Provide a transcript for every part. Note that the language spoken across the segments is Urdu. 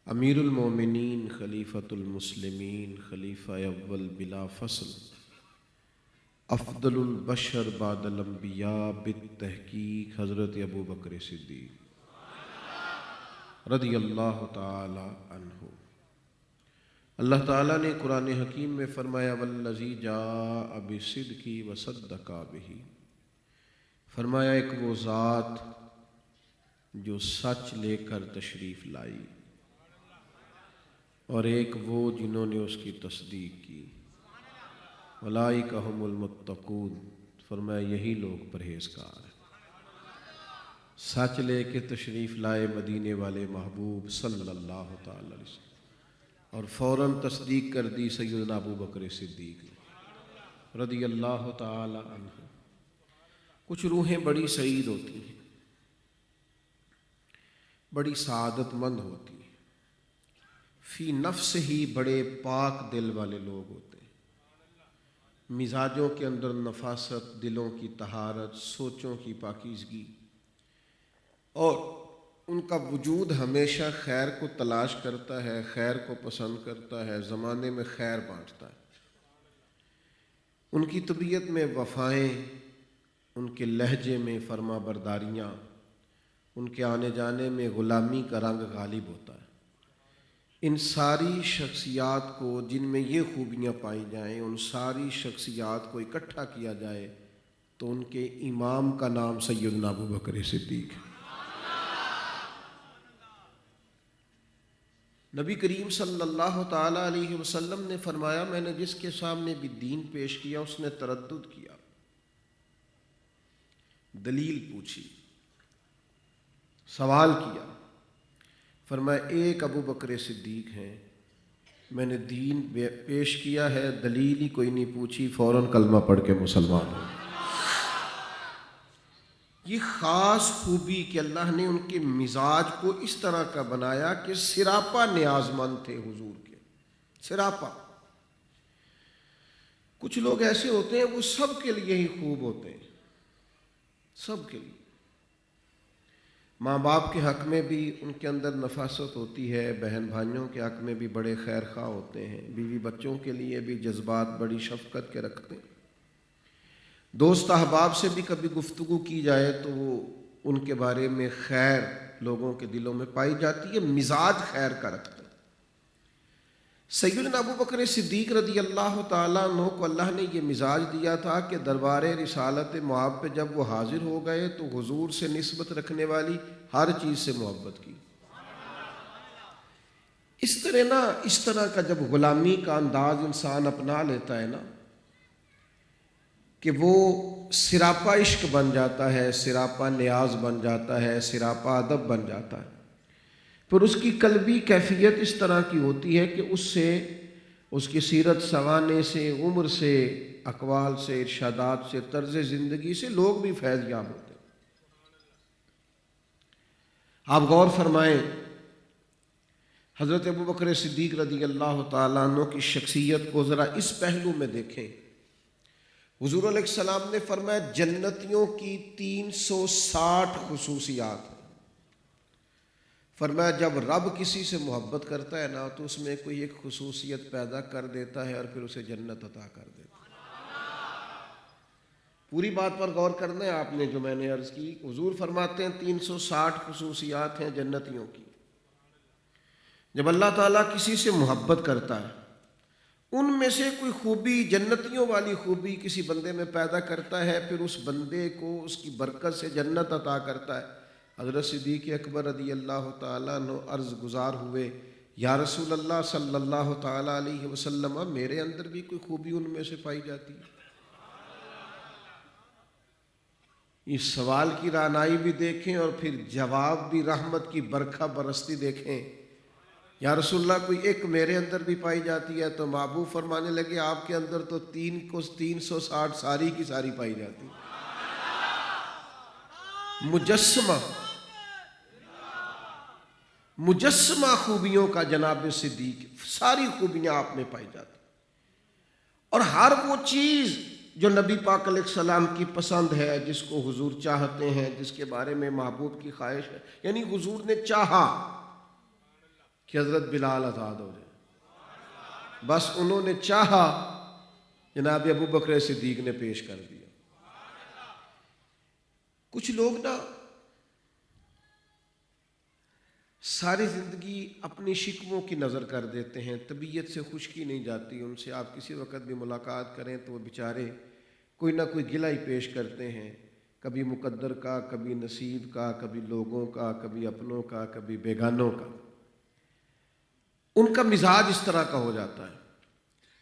امیر المومنین خلیفۃ المسلمین خلیفہ اول بلا فصل افضل البشر بعد الانبیاء بالتحقیق حضرت ابو بکر صدیق رضی اللہ تعالی عنہ۔ اللہ تعالیٰ نے قرآن حکیم میں فرمایا والذی جاء بالصدق وصدق بہ، فرمایا ایک وہ ذات جو سچ لے کر تشریف لائی اور ایک وہ جنہوں نے اس کی تصدیق کی۔ اولئک ھم المتقون، فرمایا یہی لوگ پرہیزگار ہیں۔ سچ لے کے تشریف لائے مدینے والے محبوب صلی اللہ تعالی علیہ وسلم اور فوراً تصدیق کر دی سیدنا ابو بکر صدیق نے رضی اللہ تعالی عنہ۔ کچھ روحیں بڑی سعید ہوتی ہیں، بڑی سعادت مند ہوتی ہیں، فی نفس ہی بڑے پاک دل والے لوگ ہوتے ہیں، مزاجوں کے اندر نفاست، دلوں کی طہارت، سوچوں کی پاکیزگی، اور ان کا وجود ہمیشہ خیر کو تلاش کرتا ہے، خیر کو پسند کرتا ہے، زمانے میں خیر بانٹتا ہے۔ ان کی طبیعت میں وفائیں، ان کے لہجے میں فرما برداریاں، ان کے آنے جانے میں غلامی کا رنگ غالب ہوتا ہے۔ ان ساری شخصیات کو جن میں یہ خوبیاں پائی جائیں، ان ساری شخصیات کو اکٹھا کیا جائے تو ان کے امام کا نام سیدنا ابو بکر صدیق ہے۔ نبی کریم صلی اللہ تعالیٰ علیہ وسلم نے فرمایا میں نے جس کے سامنے بھی دین پیش کیا اس نے تردد کیا، دلیل پوچھی، سوال کیا، فرمایا ایک ابو بکر صدیق ہیں، میں نے دین پیش کیا ہے، دلیل ہی کوئی نہیں پوچھی، فوراً کلمہ پڑھ کے مسلمان ہو۔ یہ خاص خوبی کہ اللہ نے ان کے مزاج کو اس طرح کا بنایا کہ سراپا نیاز مند تھے حضور کے، سراپا۔ کچھ لوگ ایسے ہوتے ہیں وہ سب کے لیے ہی خوب ہوتے ہیں، سب کے لیے۔ ماں باپ کے حق میں بھی ان کے اندر نفاست ہوتی ہے، بہن بھائیوں کے حق میں بھی بڑے خیر خواہ ہوتے ہیں، بیوی بچوں کے لیے بھی جذبات بڑی شفقت کے رکھتے ہیں، دوست احباب سے بھی کبھی گفتگو کی جائے تو وہ ان کے بارے میں خیر لوگوں کے دلوں میں پائی جاتی ہے، مزاج خیر کا رکھتے ہیں۔ سیدنا ابو بکر صدیق رضی اللہ تعالیٰ عنہ کو اللہ نے یہ مزاج دیا تھا کہ دربار رسالت مآب پہ جب وہ حاضر ہو گئے تو حضور سے نسبت رکھنے والی ہر چیز سے محبت کی۔ اس طرح کا جب غلامی کا انداز انسان اپنا لیتا ہے نا کہ وہ سراپا عشق بن جاتا ہے، سراپا نیاز بن جاتا ہے، سراپا ادب بن جاتا ہے، پھر اس کی قلبی کیفیت اس طرح کی ہوتی ہے کہ اس سے، اس کی سیرت سوانے سے، عمر سے، اقوال سے، ارشادات سے، طرز زندگی سے لوگ بھی فیض یاب ہوتے ہیں۔ آپ غور فرمائیں، حضرت ابو بکر صدیق رضی اللہ تعالیٰ عنہ کی شخصیت کو ذرا اس پہلو میں دیکھیں۔ حضور علیہ السلام نے فرمایا جنتیوں کی 360 خصوصیات ہیں۔ فرمایا جب رب کسی سے محبت کرتا ہے نا تو اس میں کوئی ایک خصوصیت پیدا کر دیتا ہے اور پھر اسے جنت عطا کر دیتا ہے۔ پوری بات پر غور کرنا ہے آپ نے جو میں نے عرض کی۔ حضور فرماتے ہیں 360 خصوصیات ہیں جنتیوں کی۔ جب اللہ تعالیٰ کسی سے محبت کرتا ہے ان میں سے کوئی خوبی، جنتیوں والی خوبی کسی بندے میں پیدا کرتا ہے، پھر اس بندے کو اس کی برکت سے جنت عطا کرتا ہے۔ حضرت صدیق اکبر رضی اللہ تعالیٰ عنہ عرض گزار ہوئے یا رسول اللہ صلی اللہ تعالیٰ علیہ وسلم میرے اندر بھی کوئی خوبی ان میں سے پائی جاتی ہے؟ اس سوال کی رعنائی بھی دیکھیں اور پھر جواب بھی رحمت کی برکھا برستی دیکھیں۔ یا رسول اللہ کوئی ایک میرے اندر بھی پائی جاتی ہے؟ تو محبوب فرمانے لگے آپ کے اندر تو 360 ساری کی ساری پائی جاتی ہے۔ مجسمہ خوبیوں کا جناب صدیق، ساری خوبیاں آپ میں پائی جاتی، اور ہر وہ چیز جو نبی پاک علیہ السلام کی پسند ہے، جس کو حضور چاہتے ہیں، جس کے بارے میں محبوب کی خواہش ہے، یعنی حضور نے چاہا کہ حضرت بلال آزاد ہو جائے، بس انہوں نے چاہا، جناب ابو بکر صدیق نے پیش کر دیا۔ کچھ لوگ نا ساری زندگی اپنی شکووں کی نظر کر دیتے ہیں، طبیعت سے خشکی نہیں جاتی، ان سے آپ کسی وقت بھی ملاقات کریں تو وہ بیچارے کوئی نہ کوئی گلہ ہی پیش کرتے ہیں، کبھی مقدر کا، کبھی نصیب کا، کبھی لوگوں کا، کبھی اپنوں کا، کبھی بیگانوں کا۔ ان کا مزاج اس طرح کا ہو جاتا ہے۔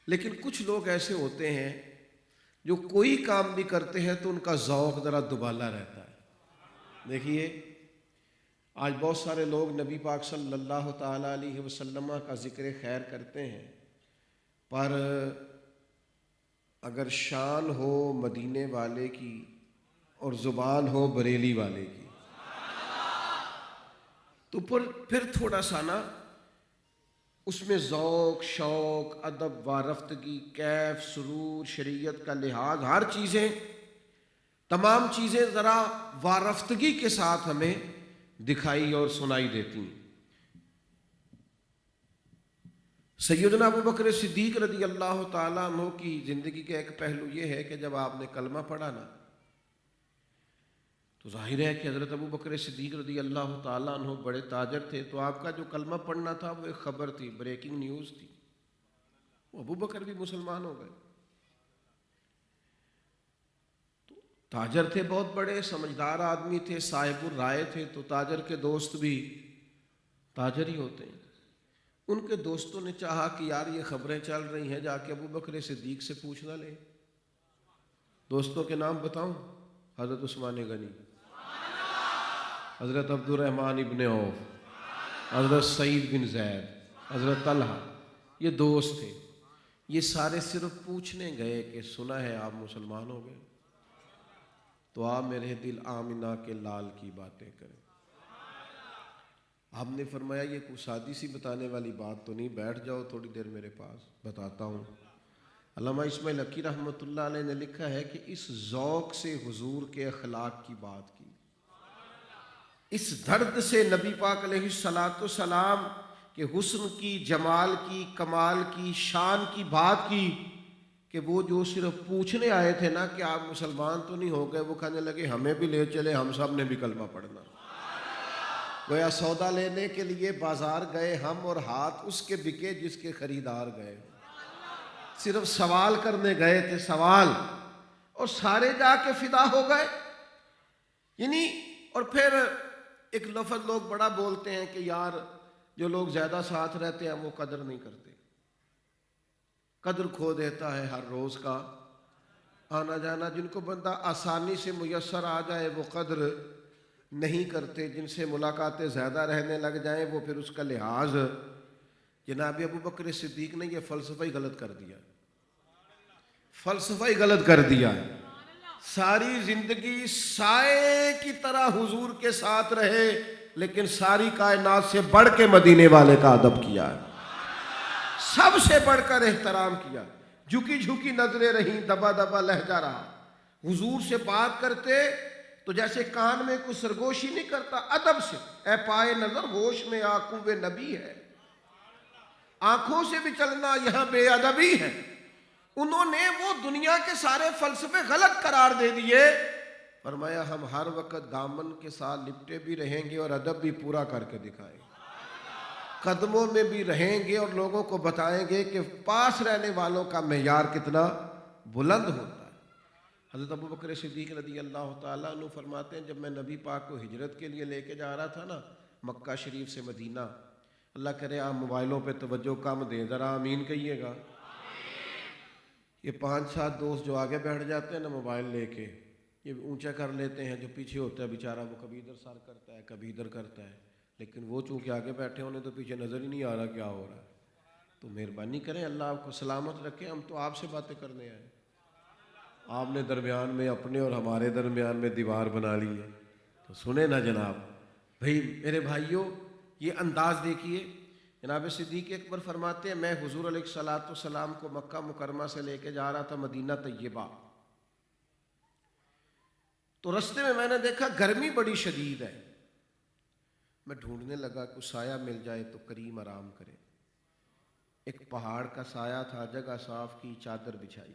لیکن کچھ لوگ ایسے ہوتے ہیں جو کوئی کام بھی کرتے ہیں تو ان کا ذوق ذرا دوبالا رہتا ہے۔ دیکھیے آج بہت سارے لوگ نبی پاک صلی اللہ تعالیٰ علیہ وسلم کا ذکر خیر کرتے ہیں، پر اگر شان ہو مدینے والے کی اور زبان ہو بریلی والے کی تو پھر تھوڑا سا نا اس میں ذوق، شوق، ادب، وارفتگی، کیف، سرور، شریعت کا لحاظ، ہر چیزیں، تمام چیزیں ذرا وارفتگی کے ساتھ ہمیں دکھائی اور سنائی دیتی ہیں۔ سیدنا ابو بکر صدیق رضی اللہ تعالیٰ عنہ کی زندگی کا ایک پہلو یہ ہے کہ جب آپ نے کلمہ پڑھا نا تو ظاہر ہے کہ حضرت ابو بکر صدیق رضی اللہ تعالیٰ عنہ بڑے تاجر تھے، تو آپ کا جو کلمہ پڑھنا تھا وہ ایک خبر تھی، بریکنگ نیوز تھی، وہ ابو بکر بھی مسلمان ہو گئے۔ تو تاجر تھے، بہت بڑے سمجھدار آدمی تھے، صاحب الرائے تھے، تو تاجر کے دوست بھی تاجر ہی ہوتے ہیں۔ ان کے دوستوں نے چاہا کہ یار یہ خبریں چل رہی ہیں، جا کے ابو بکر صدیق سے پوچھنا لے۔ دوستوں کے نام بتاؤں؟ حضرت عثمان غنی، حضرت عبد الرحمن ابن عوف، حضرت سعید بن زید، حضرت طلحہ، یہ دوست تھے۔ یہ سارے صرف پوچھنے گئے کہ سنا ہے آپ مسلمان ہو گئے، تو آپ میرے دل آمنہ کے لال کی باتیں کریں۔ آپ نے فرمایا یہ کوئی سادی سی بتانے والی بات تو نہیں، بیٹھ جاؤ تھوڑی دیر میرے پاس، بتاتا ہوں۔ علامہ اسماعیل حقی رحمۃ اللہ علیہ نے لکھا ہے کہ اس ذوق سے حضور کے اخلاق کی بات کی، اس درد سے نبی پاک علیہ الصلاۃ والسلام کے حسن کی، جمال کی، کمال کی، شان کی بات کی کہ وہ جو صرف پوچھنے آئے تھے نا کہ آپ مسلمان تو نہیں ہو گئے، وہ کہنے لگے ہمیں بھی لے چلے، ہم سب نے بھی کلمہ پڑھنا۔ گویا سودا لینے کے لیے بازار گئے ہم، اور ہاتھ اس کے بکے جس کے خریدار گئے، صرف سوال کرنے گئے تھے، سوال، اور سارے جا کے فدا ہو گئے۔ یعنی اور پھر ایک لفظ لوگ بڑا بولتے ہیں کہ یار جو لوگ زیادہ ساتھ رہتے ہیں وہ قدر نہیں کرتے، قدر کھو دیتا ہے ہر روز کا آنا جانا۔ جن کو بندہ آسانی سے میسر آ جائے وہ قدر نہیں کرتے، جن سے ملاقاتیں زیادہ رہنے لگ جائیں وہ پھر اس کا لحاظ۔ جناب ابو بکر صدیق نے یہ فلسفہ ہی غلط کر دیا، فلسفہ ہی غلط کر دیا۔ ساری زندگی سائے کی طرح حضور کے ساتھ رہے، لیکن ساری کائنات سے بڑھ کے مدینے والے کا ادب کیا ہے، سب سے بڑھ کر احترام کیا، جھکی جھکی نظریں رہیں، دبا دبا لہجہ رہا۔ حضور سے بات کرتے تو جیسے کان میں کوئی سرگوشی نہیں کرتا، ادب سے، اے پائے نظر ہوش میں آقوب نبی ہے، آنکھوں سے بھی چلنا یہاں بے ادبی ہے۔ انہوں نے وہ دنیا کے سارے فلسفے غلط قرار دے دیے، فرمایا ہم ہر وقت دامن کے ساتھ لپٹے بھی رہیں گے اور ادب بھی پورا کر کے دکھائیں گے، قدموں میں بھی رہیں گے اور لوگوں کو بتائیں گے کہ پاس رہنے والوں کا معیار کتنا بلند ہوتا ہے۔ حضرت ابو بکر صدیق رضی اللہ تعالیٰ عنہ فرماتے ہیں جب میں نبی پاک کو ہجرت کے لیے لے کے جا رہا تھا نا مکہ شریف سے مدینہ، اللہ کرے آپ موبائلوں پہ توجہ کم دیں، ذرا آمین کہیے گا۔ یہ 5-7 دوست جو آگے بیٹھ جاتے ہیں نا موبائل لے کے، یہ اونچا کر لیتے ہیں، جو پیچھے ہوتا ہے بیچارہ وہ کبھی ادھر سر کرتا ہے کبھی ادھر کرتا ہے، لیکن وہ چونکہ آگے بیٹھے ہونے تو پیچھے نظر ہی نہیں آ رہا کیا ہو رہا ہے۔ تو مہربانی کریں، اللہ آپ کو سلامت رکھے، ہم تو آپ سے باتیں کرنے آئے، آپ نے درمیان میں اپنے اور ہمارے درمیان میں دیوار بنا لی ہے، تو سنیں نا جناب۔ بھائی میرے بھائیوں، یہ انداز دیکھیے، جناب صدیق اکبر فرماتے ہیں میں حضور علیہ الصلوۃ والسلام کو مکہ مکرمہ سے لے کے جا رہا تھا مدینہ طیبہ، تو رستے میں نے دیکھا گرمی بڑی شدید ہے، میں ڈھونڈنے لگا کہ سایہ مل جائے تو کریم آرام کرے۔ ایک پہاڑ کا سایہ تھا، جگہ صاف کی، چادر بچھائی،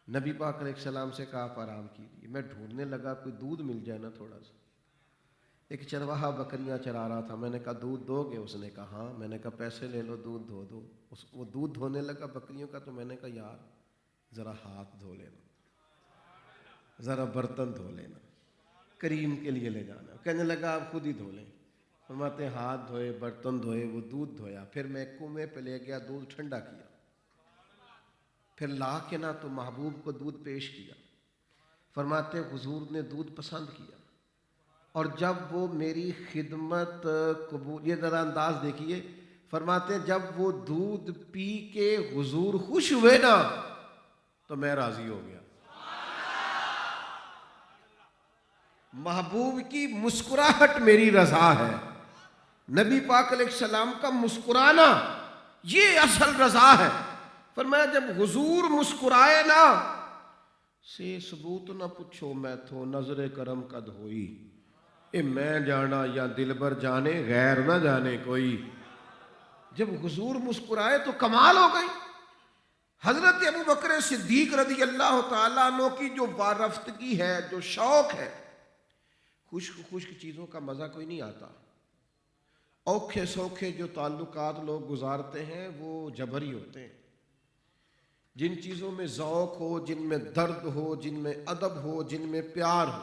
نبی پاک علیہ السلام سے کہا آپ آرام کیجیے۔ میں ڈھونڈنے لگا کوئی دودھ مل جائے نا تھوڑا سا۔ ایک چرواہا بکریاں چرا رہا تھا، میں نے کہا دودھ دو گے؟ اس نے کہا ہاں۔ میں نے کہا پیسے لے لو، دودھ دھو دو۔ وہ دودھ دھونے لگا بکریوں کا، تو میں نے کہا یار ذرا ہاتھ دھو لینا، ذرا برتن دھو لینا، کریم کے لیے لے جانا۔ کہنے لگا آپ خود ہی دھو لیں۔ فرماتے ہاتھ دھوئے، برتن دھوئے، وہ دودھ دھویا، پھر میں کنویں پہ لے گیا، دودھ ٹھنڈا کیا، پھر لا کے نا تو محبوب کو دودھ پیش کیا۔ فرماتے حضور نے دودھ پسند کیا، اور جب وہ میری خدمت قبول، یہ ذرا انداز دیکھیے، فرماتے جب وہ دودھ پی کے حضور خوش ہوئے نا تو میں راضی ہو گیا۔ محبوب کی مسکراہٹ میری رضا ہے، نبی پاک علیہ السلام کا مسکرانا یہ اصل رضا ہے۔ فرمایا جب حضور مسکرائے نا سے ثبوت نہ پوچھو میں تو نظر کرم قد ہوئی، اے میں جانا یا دلبر جانے غیر نہ جانے کوئی۔ جب حضور مسکرائے تو کمال ہو گئی۔ حضرت ابو بکر صدیق رضی اللہ تعالیٰ عنہ کی جو وارفتگی ہے، جو شوق ہے، خشک چیزوں کا مزہ کوئی نہیں آتا۔ اوکھے سوکھے جو تعلقات لوگ گزارتے ہیں وہ جبری ہوتے ہیں۔ جن چیزوں میں ذوق ہو، جن میں درد ہو، جن میں ادب ہو، جن میں پیار ہو،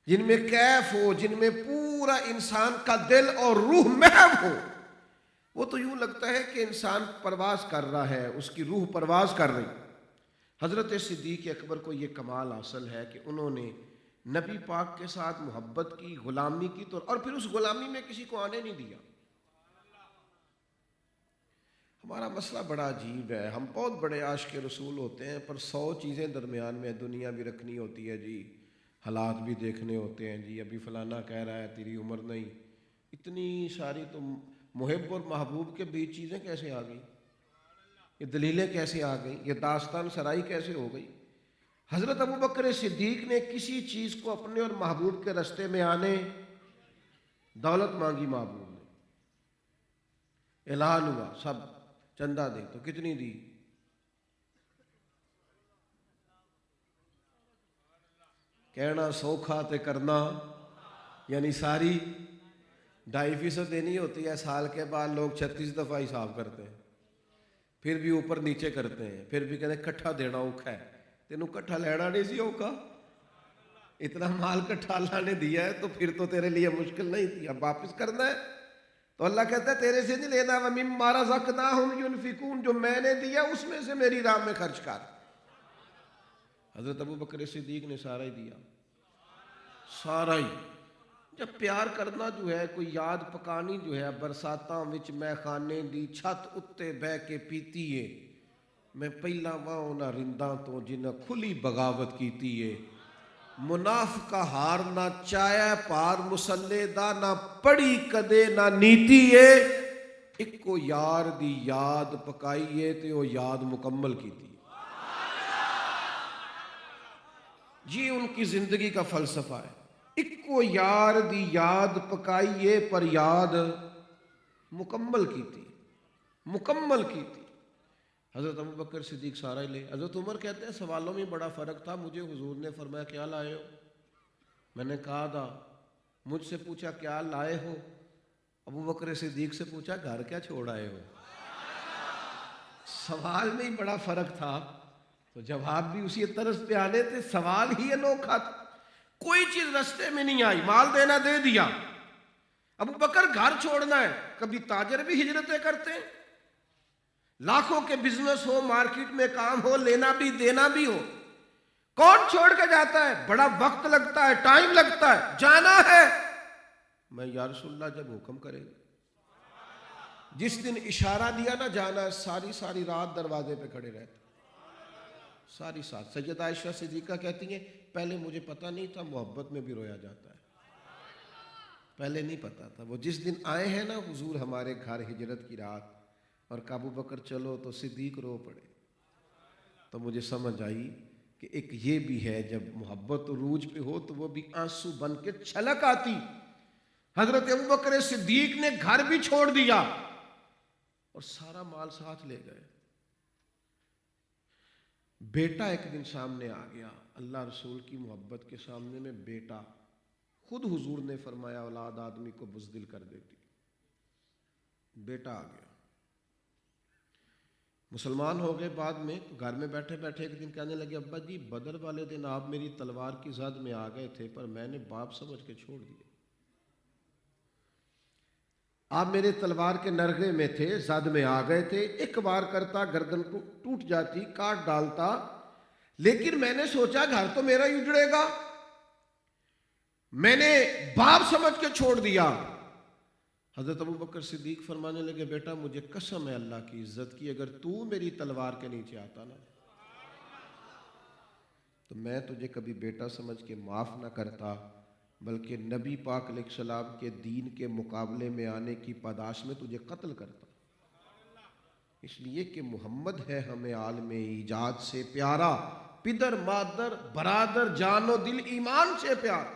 جن میں کیف ہو، جن میں پورا انسان کا دل اور روح محو ہو، وہ تو یوں لگتا ہے کہ انسان پرواز کر رہا ہے، اس کی روح پرواز کر رہی۔ حضرت صدیق اکبر کو یہ کمال حاصل ہے کہ انہوں نے نبی پاک کے ساتھ محبت کی، غلامی کی، اور پھر اس غلامی میں کسی کو آنے نہیں دیا۔ ہمارا مسئلہ بڑا عجیب ہے، ہم بہت بڑے عاشق رسول ہوتے ہیں، پر 100 چیزیں درمیان میں، دنیا بھی رکھنی ہوتی ہے جی، حالات بھی دیکھنے ہوتے ہیں جی، ابھی فلانا کہہ رہا ہے تیری عمر نہیں، اتنی ساری، تو محب اور محبوب کے بیچ چیزیں کیسے آ گئی؟ یہ دلیلیں کیسے آ گئی؟ یہ داستان سرائی کیسے ہو گئی؟ حضرت ابو بکر صدیق نے کسی چیز کو اپنے اور محبوب کے رستے میں آنے، دولت مانگی محبوب نے، اعلان ہوا سب چندہ دے، تو کتنی دی؟ کہنا سوکھا تے کرنا یعنی ساری 2.5% دینی ہوتی ہے۔ سال کے بعد لوگ 36 دفعہ حساب کرتے ہیں، پھر بھی اوپر نیچے کرتے ہیں، پھر بھی کہتے ہیں کٹھا دینا اوکھا ہے۔ تینوں کٹھا لینا نہیں سی اوکھا، اتنا مال کٹھا اللہ نے دیا ہے تو پھر تو تیرے لیے مشکل نہیں تھی، اب واپس کرنا ہے۔ تو اللہ کہتا ہے تیرے سے نہیں لینا، وَمِمَّا رَزَقْنَاهُمْ يُنْفِقُونَ، جو میں نے دیا اس میں سے میری راہ میں خرچ کر۔ حضرت ابو بکر صدیق نے سارا ہی دیا، سارا ہی۔ جب پیار کرنا جو ہے، کوئی یاد پکانی جو ہے، برساتاں وچ میں خانے دی چھت اتے بہ کے پیتی ہے، میں پہلا واں نہ رنداں تو جنہ کھلی بغاوت کیتی ہے، منافقہ ہار نہ چایا پار مسلے دا، نہ پڑی کدے نہ نیتی ہے، ایک کو یار دی یاد پکائیے تے وہ یاد مکمل کیتی۔ یہ ان کی زندگی کا فلسفہ ہے، ایک کو یار دی یاد پکائیے پر یاد مکمل کیتی، مکمل کیتی۔ حضرت ابو بکر صدیق سارا ہی لے۔ حضرت عمر کہتے ہیں سوالوں میں بڑا فرق تھا، مجھے حضور نے فرمایا کیا لائے ہو؟ میں نے کہا تھا، مجھ سے پوچھا کیا لائے ہو؟ ابو بکر صدیق سے پوچھا گھر کیا چھوڑ آئے ہو؟ سوال میں ہی بڑا فرق تھا تو جواب بھی اسی طرز پہ آنے تھے، سوال ہی انوکھا تھا۔ کوئی چیز رستے میں نہیں آئی، مال دینا دے دیا۔ ابو بکر گھر چھوڑنا ہے، کبھی تاجر بھی ہجرتیں کرتے ہیں، لاکھوں کے بزنس ہو، مارکیٹ میں کام ہو، لینا بھی دینا بھی ہو، کون چھوڑ کے جاتا ہے؟ بڑا وقت لگتا ہے، ٹائم لگتا ہے، جانا ہے۔ میں یا رسول اللہ جب حکم کرے گا، جس دن اشارہ دیا نا جانا، ساری رات دروازے پہ کھڑے رہتے، ساری ساتھ۔ سیدہ عائشہ صدیقہ کہتی ہیں پہلے مجھے پتا نہیں تھا محبت میں بھی رویا جاتا ہے، پہلے نہیں پتا تھا۔ وہ جس دن آئے ہیں نا حضور ہمارے گھر ہجرت کی رات، اور ابو بکر چلو تو صدیق رو پڑے، تو مجھے سمجھ آئی کہ ایک یہ بھی ہے، جب محبت عروج پہ ہو تو وہ بھی آنسو بن کے چھلک آتی۔ حضرت ابوبکر صدیق نے گھر بھی چھوڑ دیا اور سارا مال ساتھ لے گئے. بیٹا ایک دن سامنے آ گیا، اللہ رسول کی محبت کے سامنے میں بیٹا. خود حضور نے فرمایا اولاد آدمی کو بزدل کر دیتی. بیٹا آ گیا، مسلمان ہو گئے بعد میں. تو گھر میں بیٹھے بیٹھے ایک دن کہنے لگے ابا جی بدر والے دن آپ میری تلوار کی زد میں آ گئے تھے پر میں نے باپ سمجھ کے چھوڑ دیا. آپ میرے تلوار کے نرغے میں تھے، زد میں آ گئے تھے، ایک بار کرتا گردن ٹوٹ جاتی، کاٹ ڈالتا، لیکن میں نے سوچا گھر تو میرا ہی اجڑے گا، میں نے باپ سمجھ کے چھوڑ دیا. حضرت ابوبکر صدیق فرمانے لگے بیٹا مجھے قسم ہے اللہ کی عزت کی، اگر تو میری تلوار کے نیچے آتا نا تو میں تجھے کبھی بیٹا سمجھ کے معاف نہ کرتا، بلکہ نبی پاک علیہ السلام کے دین کے مقابلے میں آنے کی پاداش میں تجھے قتل کرتا. اس لیے کہ محمد ہے ہمیں عالم ایجاد سے پیارا، پدر مادر برادر جان و دل ایمان سے پیارا،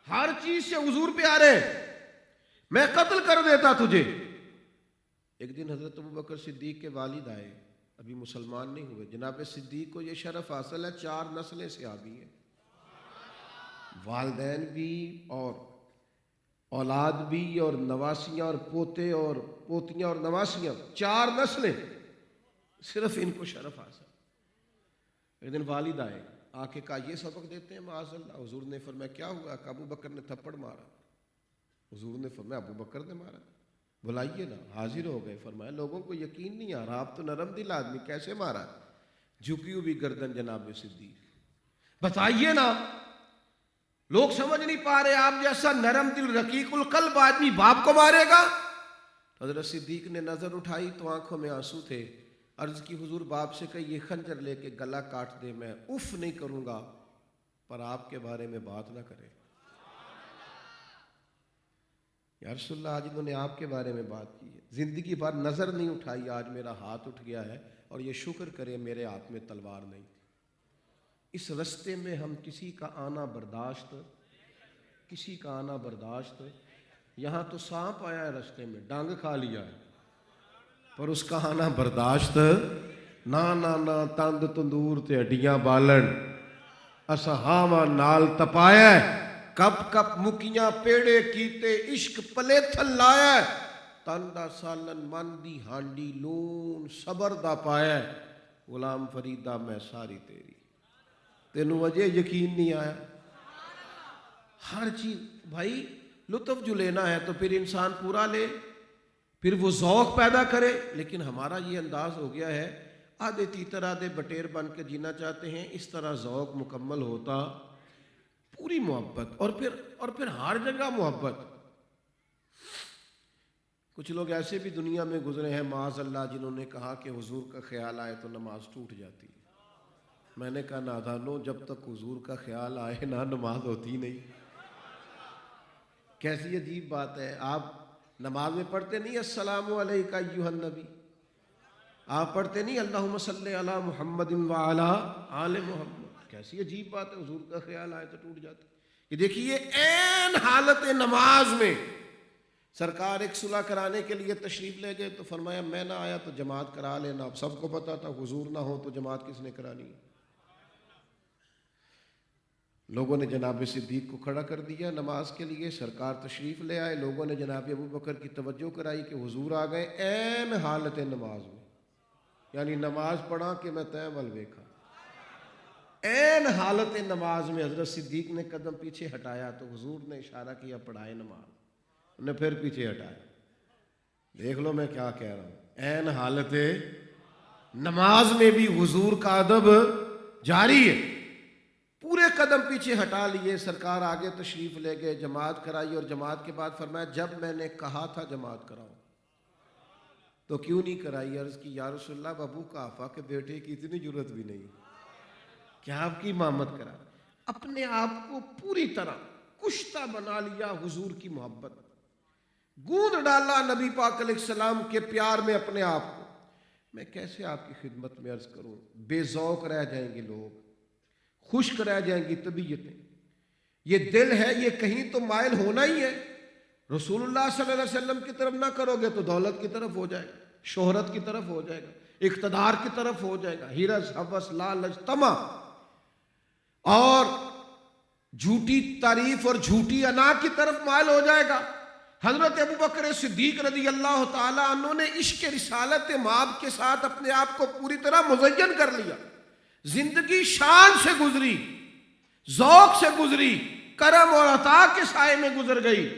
ہر چیز سے حضور پیارے، میں قتل کر دیتا تجھے. ایک دن حضرت ابوبکر صدیق کے والد آئے، ابھی مسلمان نہیں ہوئے. جناب صدیق کو یہ شرف حاصل ہے 4 نسلیں صحابی ہیں، والدین بھی اور اولاد بھی اور نواسیاں اور پوتے اور پوتیاں اور نواسیاں، 4 نسلیں صرف ان کو شرف حاصل. ایک دن والد آئے، آ کے کہا یہ سبق دیتے ہیں معاذ اللہ. حضور نے فرمایا کیا ہوا؟ کہ ابو بکر نے تھپڑ مارا. حضور نے فرمایا ابو بکر نے مارا؟ بلائیے نا. حاضر ہو گئے. فرمایا لوگوں کو یقین نہیں آ رہا، آپ تو نرم دل آدمی، کیسے مارا؟ جھکی ہوئی گردن جناب صدیق. بتائیے نا، لوگ سمجھ نہیں پا رہے، آپ جیسا نرم دل رقیق القلب آدمی باپ کو مارے گا؟ حضرت صدیق نے نظر اٹھائی تو آنکھوں میں آنسو تھے. عرض کی حضور باپ سے کہ یہ خنجر لے کے گلا کاٹ دے، میں اف نہیں کروں گا، پر آپ کے بارے میں بات نہ کرے. یا رسول اللہ آج انہوں نے آپ کے بارے میں بات کی ہے، زندگی بھر نظر نہیں اٹھائی، آج میرا ہاتھ اٹھ گیا ہے اور یہ شکر کرے میرے ہاتھ میں تلوار نہیں تھی. اس رستے میں ہم کسی کا آنا برداشت، کسی کا آنا برداشت. یہاں تو سانپ آیا ہے رستے میں، ڈانگ کھا لیا ہے، پر اس کا آنا برداشت نہ تند تندور تے ہڈیاں بالن اسہاواں نال تپایا ہے، کپ کپ مکیاں پیڑے کیتے عشق پلے تھل لایا ہے، تن دا سالن من دی ہانڈی لون صبر دا پایا ہے. غلام فریدہ میں ساری تیری، تینوں وجہ یقین نہیں آیا؟ ہر چیز بھائی لطف جو لینا ہے تو پھر انسان پورا لے، پھر وہ ذوق پیدا کرے. لیکن ہمارا یہ انداز ہو گیا ہے، آدھے تیتر آدھے بٹیر بن کے جینا چاہتے ہیں. اس طرح ذوق مکمل ہوتا، پوری محبت اور پھر ہر جگہ محبت. کچھ لوگ ایسے بھی دنیا میں گزرے ہیں معاذ اللہ جنہوں نے کہا کہ حضور کا خیال آئے تو نماز ٹوٹ جاتی ہے. میں نے کہا نادانو، جب تک حضور کا خیال آئے نہ نماز ہوتی نہیں. کیسی عجیب بات ہے. آپ نماز میں پڑھتے نہیں السلام علیکہ ایھا النبی؟ آپ پڑھتے نہیں اللہم صلی علی محمد وعلی آل محمد؟ کیسی عجیب بات ہے، حضور کا خیال آئے تو ٹوٹ جاتا. کہ دیکھیے عین حالت نماز میں سرکار ایک صلح کرانے کے لیے تشریف لے گئے تو فرمایا میں نہ آیا تو جماعت کرا لینا. اب سب کو پتا تھا حضور نہ ہو تو جماعت کس نے کرانی؟ لوگوں نے جناب صدیق کو کھڑا کر دیا نماز کے لیے. سرکار تشریف لے آئے، لوگوں نے جناب ابوبکر کی توجہ کرائی کہ حضور آ گئے عین حالت نماز میں. یعنی نماز پڑھا کہ میں تیں ول ویکھا. عین حالت نماز میں حضرت صدیق نے قدم پیچھے ہٹایا تو حضور نے اشارہ کیا پڑھائے نماز. انہوں نے پھر پیچھے ہٹایا. دیکھ لو میں کیا کہہ رہا ہوں، عین حالت نماز میں بھی حضور کا ادب جاری ہے. پورے قدم پیچھے ہٹا لیے، سرکار آگے تشریف لے گئے، جماعت کرائی. اور جماعت کے بعد فرمایا جب میں نے کہا تھا جماعت کراؤ تو کیوں نہیں کرائی؟ عرض کی یا رسول اللہ ابو کا آفا کہ بیٹے کی اتنی جرت بھی نہیں کیا آپ کی امامت کرا. اپنے آپ کو پوری طرح کشتہ بنا لیا حضور کی محبت، گوندھ ڈالا نبی پاک علیہ السلام کے پیار میں اپنے آپ کو. میں کیسے آپ کی خدمت میں عرض کروں، بے ذوق رہ جائیں گے لوگ، خشک رہ جائیں گی طبیعتیں. یہ دل ہے، یہ کہیں تو مائل ہونا ہی ہے. رسول اللہ صلی اللہ علیہ وسلم کی طرف نہ کرو گے تو دولت کی طرف ہو جائے گا، شہرت کی طرف ہو جائے گا، اقتدار کی طرف ہو جائے گا، ہرس ہوس لالچ طمع اور جھوٹی تعریف اور جھوٹی انا کی طرف مائل ہو جائے گا۔ حضرت ابوبکر صدیق رضی اللہ تعالیٰ عنہ نے عشق رسالت مآب کے ساتھ اپنے آپ کو پوری طرح مزین کر لیا، زندگی شان سے گزری، ذوق سے گزری، کرم اور عطا کے سائے میں گزر گئی۔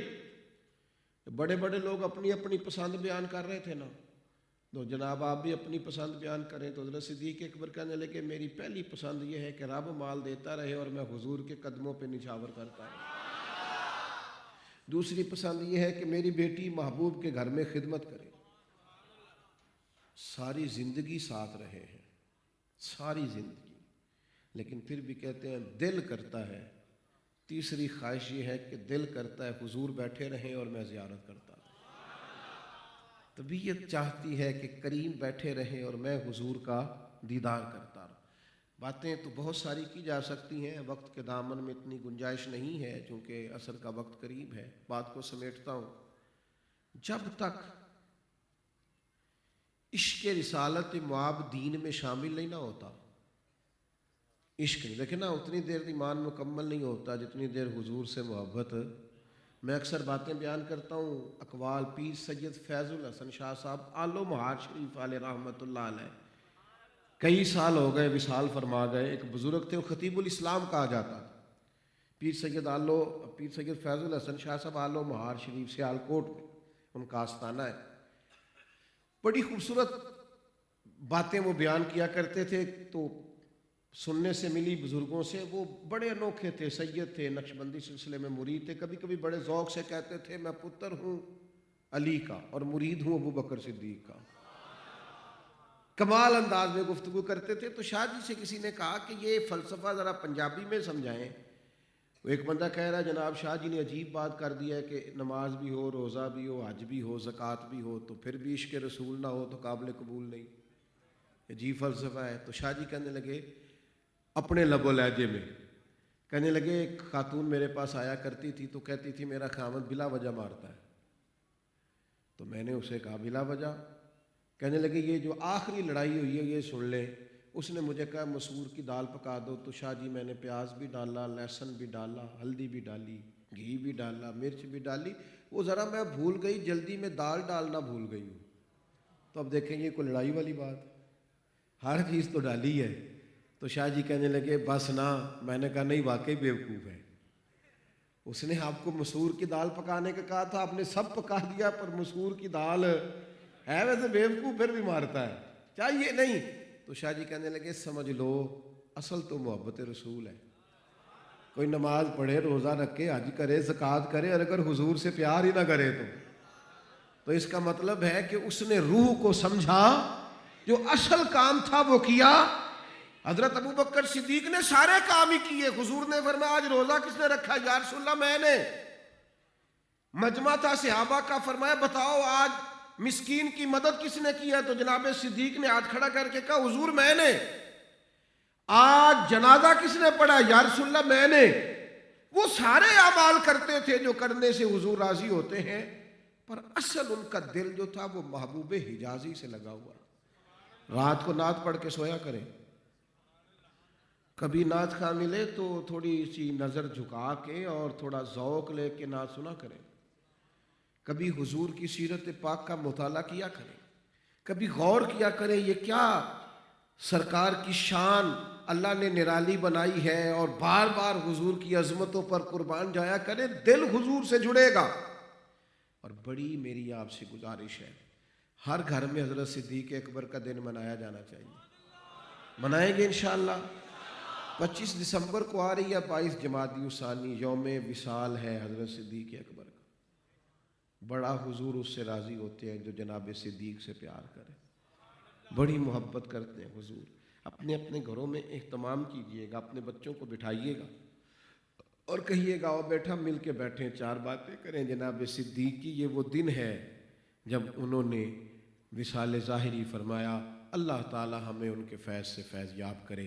بڑے بڑے لوگ اپنی اپنی پسند بیان کر رہے تھے نا، تو جناب آپ بھی اپنی پسند بیان کریں۔ تو حضرت صدیق اکبر کہنے لگے میری پہلی پسند یہ ہے کہ رب مال دیتا رہے اور میں حضور کے قدموں پہ نچھاور کرتا رہا۔ دوسری پسند یہ ہے کہ میری بیٹی محبوب کے گھر میں خدمت کرے۔ ساری زندگی ساتھ رہے ہیں، ساری زندگی، لیکن پھر بھی کہتے ہیں دل کرتا ہے، تیسری خواہش یہ ہے کہ دل کرتا ہے حضور بیٹھے رہیں اور میں زیارت کرتا رہوں۔ طبیعت چاہتی ہے کہ کریم بیٹھے رہیں اور میں حضور کا دیدار کرتا رہوں۔ باتیں تو بہت ساری کی جا سکتی ہیں، وقت کے دامن میں اتنی گنجائش نہیں ہے چونکہ عصر کا وقت قریب ہے۔ بات کو سمیٹتا ہوں، جب تک عشق رسالت مآب دین میں شامل نہیں نہ ہوتا، عشق نہیں، دیکھیں نا اتنی دیر ایمان مکمل نہیں ہوتا جتنی دیر حضور سے محبت۔ میں اکثر باتیں بیان کرتا ہوں، اقوال پیر سید فیض الحسن شاہ صاحب آل و مہار شریف علیہ رحمۃ اللہ علیہ کئی سال ہو گئے وصال فرما گئے۔ ایک بزرگ تھے، وہ خطیب الاسلام کہا جاتا تھا، پیر سید فیض الحسن شاہ صاحب آل و مہار شریف سیالکوٹ میں ان کا آستانہ ہے۔ بڑی خوبصورت باتیں وہ بیان کیا کرتے تھے، تو سننے سے ملی بزرگوں سے، وہ بڑے انوکھے تھے، سید تھے، نقشبندی سلسلے میں مرید تھے۔ کبھی کبھی بڑے ذوق سے کہتے تھے میں پتر ہوں علی کا اور مرید ہوں ابوبکر صدیق کا۔ کمال انداز میں گفتگو کرتے تھے۔ تو شاہ جی سے کسی نے کہا کہ یہ فلسفہ ذرا پنجابی میں سمجھائیں۔ وہ ایک بندہ کہہ رہا ہے جناب شاہ جی نے عجیب بات کر دیا ہے کہ نماز بھی ہو، روزہ بھی ہو، حج بھی ہو، زکوٰۃ بھی ہو، تو پھر بھی عشق رسول نہ ہو تو قابل قبول نہیں، عجیب فلسفہ ہے۔ تو شاہ جی کہنے لگے اپنے لب و لہجے میں، کہنے لگے ایک خاتون میرے پاس آیا کرتی تھی تو کہتی تھی میرا خاوند بلا وجہ مارتا ہے۔ تو میں نے اسے کہا بلا وجہ؟ کہنے لگے یہ جو آخری لڑائی ہوئی ہے یہ سن لیں۔ اس نے مجھے کہا مسور کی دال پکا دو، تو شاہ جی میں نے پیاز بھی ڈالا، لہسن بھی ڈالا، ہلدی بھی ڈالی، گھی بھی ڈالا، مرچ بھی ڈالی، وہ ذرا میں بھول گئی، جلدی میں دال ڈالنا بھول گئی ہوں۔ تو اب دیکھیں یہ کوئی لڑائی والی بات، ہر چیز تو ڈالی ہے۔ تو شاہ جی کہنے لگے بس نا۔ میں نے کہا نہیں واقعی بیوقوف ہے، اس نے آپ کو مسور کی دال پکانے کا کہا تھا، آپ نے سب پکا دیا، پر مسور کی دال ہے ویسے بیوقوف پھر بھی مارتا ہے، چاہیے نہیں۔ تو شاہ جی کہنے لگے سمجھ لو اصل تو محبت رسول ہے۔ کوئی نماز پڑھے، روزہ رکھے، حج کرے، زکوٰۃ کرے، اور اگر حضور سے پیار ہی نہ کرے تو اس کا مطلب ہے کہ اس نے روح کو سمجھا، جو اصل کام تھا وہ کیا۔ حضرت ابوبکر صدیق نے سارے کام ہی کیے۔ حضور نے فرمایا آج روزہ کس نے رکھا؟ یا رسول اللہ میں نے۔ مجمع تھا صحابہ کا، فرمایا بتاؤ آج مسکین کی مدد کس نے کی ہے؟ تو جناب صدیق نے ہاتھ کھڑا کر کے کہا حضور میں نے۔ آج جنازہ کس نے پڑھا؟ یا رسول اللہ میں نے۔ وہ سارے اعمال کرتے تھے جو کرنے سے حضور راضی ہوتے ہیں، پر اصل ان کا دل جو تھا وہ محبوب حجازی سے لگا ہوا۔ رات کو نعت پڑھ کے سویا کریں، کبھی نعت خواہ ملے تو تھوڑی سی نظر جھکا کے اور تھوڑا ذوق لے کے نعت سنا کریں، کبھی حضور کی سیرت پاک کا مطالعہ کیا کریں، کبھی غور کیا کریں یہ کیا سرکار کی شان اللہ نے نرالی بنائی ہے، اور بار بار حضور کی عظمتوں پر قربان جایا کریں، دل حضور سے جڑے گا۔ اور بڑی میری آپ سے گزارش ہے، ہر گھر میں حضرت صدیق اکبر کا دن منایا جانا چاہیے۔ منائیں گے انشاءاللہ۔ 25 دسمبر کو آ رہی ہے 22 جمادی الثانی، یوم وصال ہے حضرت صدیق اکبر کا۔ بڑا حضور اس سے راضی ہوتے ہیں جو جناب صدیق سے پیار کرے، بڑی محبت کرتے ہیں حضور۔ اپنے اپنے گھروں میں اہتمام کیجئے گا، اپنے بچوں کو بٹھائیے گا اور کہیے گا اور بیٹھا مل کے بیٹھیں، چار باتیں کریں جناب صدیق کی۔ یہ وہ دن ہے جب انہوں نے وصال ظاہری فرمایا۔ اللہ تعالی ہمیں ان کے فیض سے فیض یاب کرے۔